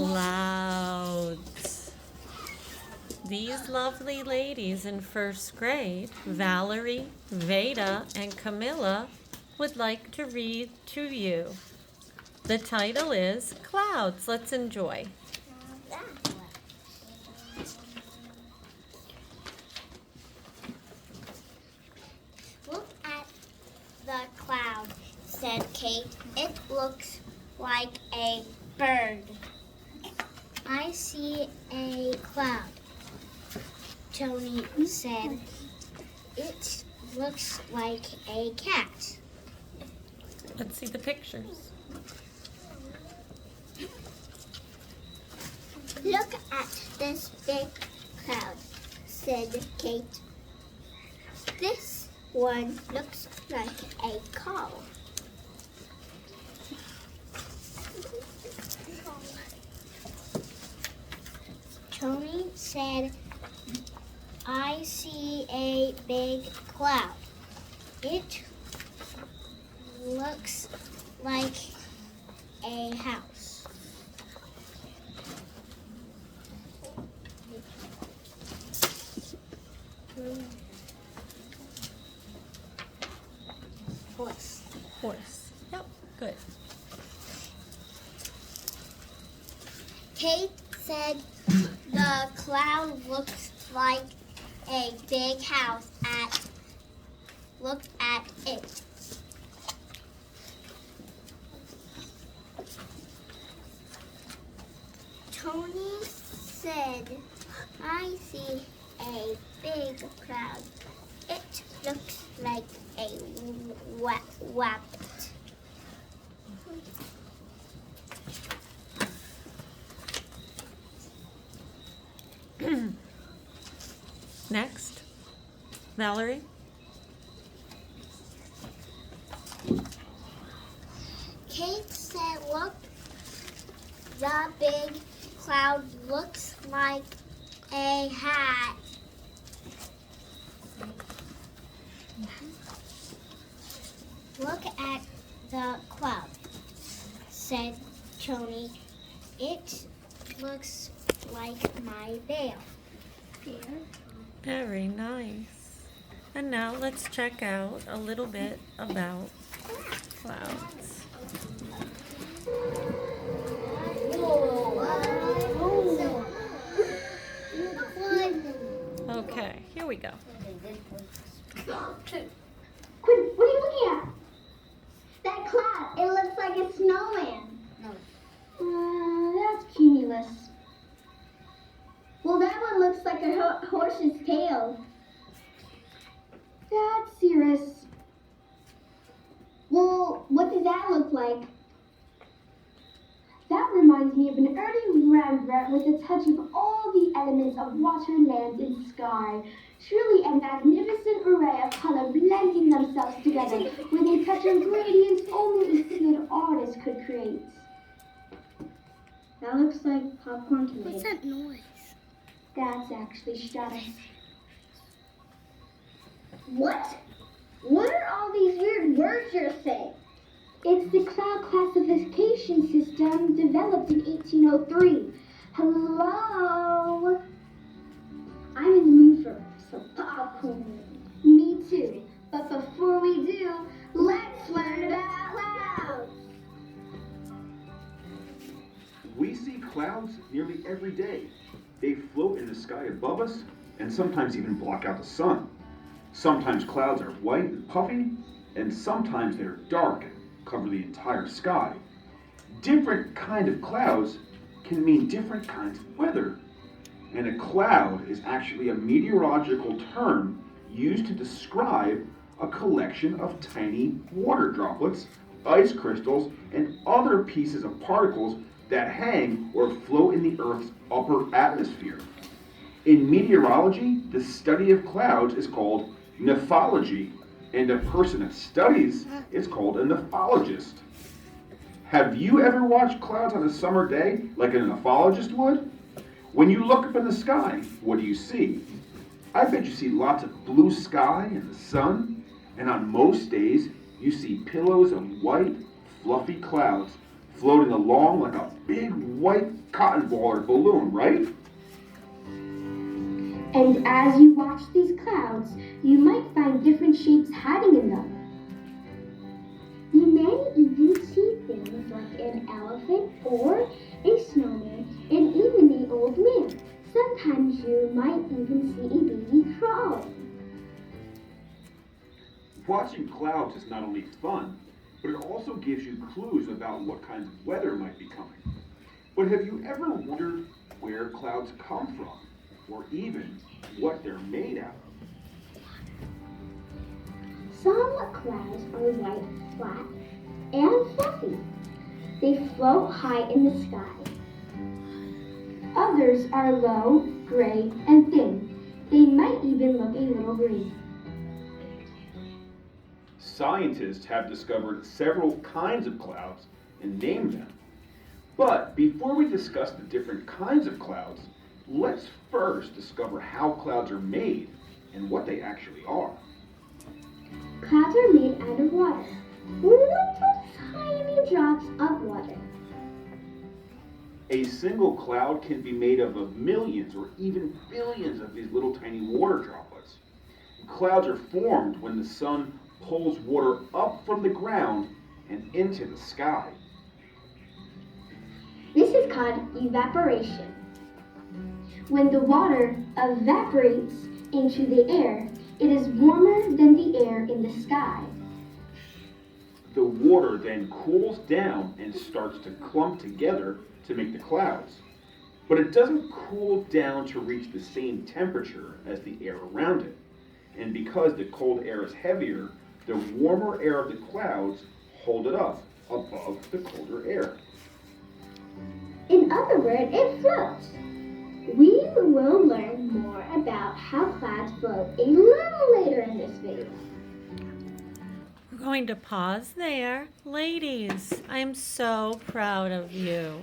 Clouds. These lovely ladies in first grade, Valerie, Veda, and Camilla, would like to read to you. The title is Clouds. Let's enjoy. Look at the cloud, said Kate. It looks like a bird. I see a cloud, Tony said. It looks like a cat. Let's see the pictures. Look at this big cloud, said Kate. This one looks like a cow. Tony said, I see a big cloud. It looks like a house. Horse. Horse. Yep, good. Kate said the cloud looks like a big house. Look at it. Tony said, I see a big cloud. It looks like a rabbit. Next, Valerie. Kate said, look, the big cloud looks like a hat. Look at the cloud, said Tony. It looks like my bear. Very nice. And now let's check out a little bit about clouds. Okay, here we go. Quinn, what are you looking at? That cloud. It looks like a snowman. That's cumulus. Well, that one looks like a horse's tail. That's cirrus. Well, what does that look like? That reminds me of an early rembrandt with a touch of all the elements of water, land, and sky. Truly a magnificent array of color blending themselves together with a touch of gradients only a skilled artist could create. That looks like popcorn to me. What's that noise? That's actually stratus. What? What are all these weird words you're saying? It's the cloud classification system developed in 1803. Hello? I'm in the mood for some popcorn. Me too. But before we do, let's learn about clouds. We see clouds nearly every day. They float in the sky above us and sometimes even block out the sun. Sometimes clouds are white and puffy, and sometimes they're dark and cover the entire sky. Different kind of clouds can mean different kinds of weather. And a cloud is actually a meteorological term used to describe a collection of tiny water droplets, ice crystals, and other pieces of particles that hang or float in the Earth's upper atmosphere. In meteorology, the study of clouds is called nephology, and a person that studies is called a nephologist. Have you ever watched clouds on a summer day like a nephologist would? When you look up in the sky, what do you see? I bet you see lots of blue sky and the sun, and on most days, you see pillows of white, fluffy clouds floating along like a big white cotton ball or balloon, right? And as you watch these clouds, you might find different shapes hiding in them. You may even see things like an elephant or a snowman and even an old man. Sometimes you might even see a baby crawling. Watching clouds is not only fun, but it also gives you clues about what kinds of weather might be coming. But have you ever wondered where clouds come from, or even what they're made out of? Some clouds are white, flat, and fluffy. They float high in the sky. Others are low, gray, and thin. They might even look a little green. Scientists have discovered several kinds of clouds and named them. But before we discuss the different kinds of clouds, let's first discover how clouds are made and what they actually are. Clouds are made out of water. Little tiny drops of water. A single cloud can be made up of millions or even billions of these little tiny water droplets. Clouds are formed when the sun pulls water up from the ground and into the sky. This is called evaporation. When the water evaporates into the air, it is warmer than the air in the sky. The water then cools down and starts to clump together to make the clouds. But it doesn't cool down to reach the same temperature as the air around it. And because the cold air is heavier, the warmer air of the clouds hold it up above the colder air. In other words, it floats. We will learn more about how clouds float a little later in this video. We're going to pause there. Ladies, I'm so proud of you.